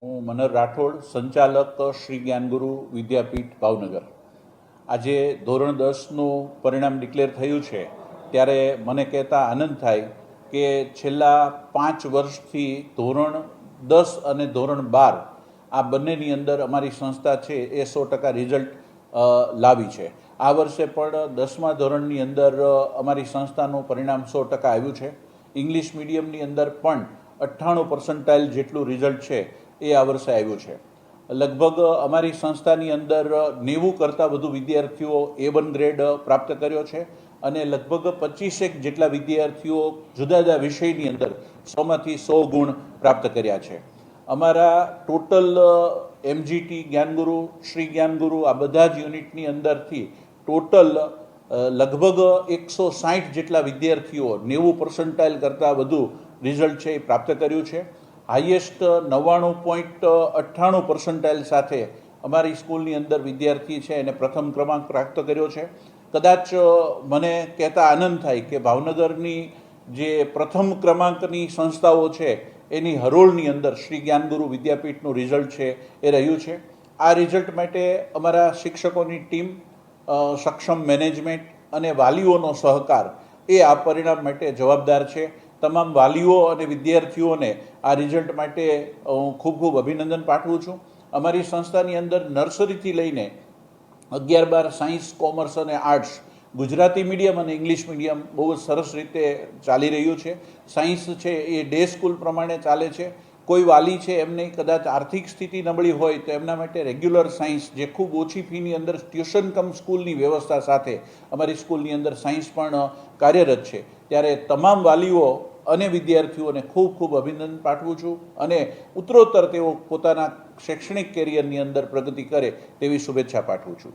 હું મનર રાઠોડ, સંચાલક શ્રી જ્ઞાનગુરુ વિદ્યાપીઠ ભાવનગર. આજે ધોરણ 10નું પરિણામ ડિક્લેર થયું છે ત્યારે મને કહેતા આનંદ થાય કે છેલ્લા 5 વર્ષથી ધોરણ 10 અને ધોરણ 12 આ બંનેની અંદર અમારી સંસ્થા છે એ 100% રિઝલ્ટ લાવી છે. આ વર્ષે પણ 10મા ધોરણની અંદર અમારી સંસ્થાનું પરિણામ 100% આવ્યું છે. ઇંગ્લિશ મીડિયમની અંદર પણ 98% જેટલું રિઝલ્ટ છે એ આ વર્ષે આવ્યું છે. લગભગ અમારી સંસ્થાની અંદર 90 કરતાં વધુ વિદ્યાર્થીઓ A1 ગ્રેડ પ્રાપ્ત કર્યો છે અને લગભગ 25 જેટલા વિદ્યાર્થીઓ જુદા જુદા વિષયની અંદર 100માંથી 100 ગુણ પ્રાપ્ત કર્યા છે. અમારા ટોટલ MGT જ્ઞાનગુરુ, શ્રી જ્ઞાનગુરુ આ બધા જ યુનિટની અંદરથી ટોટલ લગભગ 160 જેટલા વિદ્યાર્થીઓ 90% કરતાં વધુ રિઝલ્ટ છે એ પ્રાપ્ત કર્યું છે. હાઈએસ્ટ 99.98% સાથે અમારી સ્કૂલની અંદર વિદ્યાર્થી છે એને પ્રથમ ક્રમાંક પ્રાપ્ત કર્યો છે. કદાચ મને કહેતા આનંદ થાય કે ભાવનગરની જે પ્રથમ ક્રમાંકની સંસ્થાઓ છે એની હરોળની અંદર શ્રી જ્ઞાનગુરુ વિદ્યાપીઠનું રિઝલ્ટ છે એ રહ્યું છે. આ રિઝલ્ટ માટે અમારા શિક્ષકોની ટીમ, સક્ષમ મેનેજમેન્ટ અને વાલીઓનો સહકાર એ આ પરિણામ માટે જવાબદાર છે. તમામ વાલીઓ અને વિદ્યાર્થીઓને આ રિઝલ્ટ માટે હું ખૂબ ખૂબ અભિનંદન પાઠવું છું. અમારી સંસ્થાની અંદર નર્સરીથી લઈને 11-12 સાયન્સ, કોમર્સ અને આર્ટ્સ, ગુજરાતી મીડિયમ અને ઇંગ્લિશ મીડિયમ બહુ જ સરસ રીતે ચાલી રહ્યું છે. સાયન્સ છે એ ડે સ્કૂલ પ્રમાણે ચાલે છે. કોઈ વાલી છે એમની કદાચ આર્થિક સ્થિતિ નબળી હોય તો એમના માટે રેગ્યુલર સાયન્સ, જે ખૂબ ઓછી ફીની અંદર ટ્યુશન કમ સ્કૂલની વ્યવસ્થા સાથે અમારી સ્કૂલની અંદર સાયન્સ પણ કાર્યરત છે. ત્યારે તમામ વાલીઓ અને વિદ્યાર્થીઓને ખૂબ ખૂબ અભિનંદન પાઠવું છું અને ઉત્તરોત્તર તેઓ પોતાના શૈક્ષણિક કેરિયરની અંદર પ્રગતિ કરે તેવી શુભેચ્છા પાઠવું છું.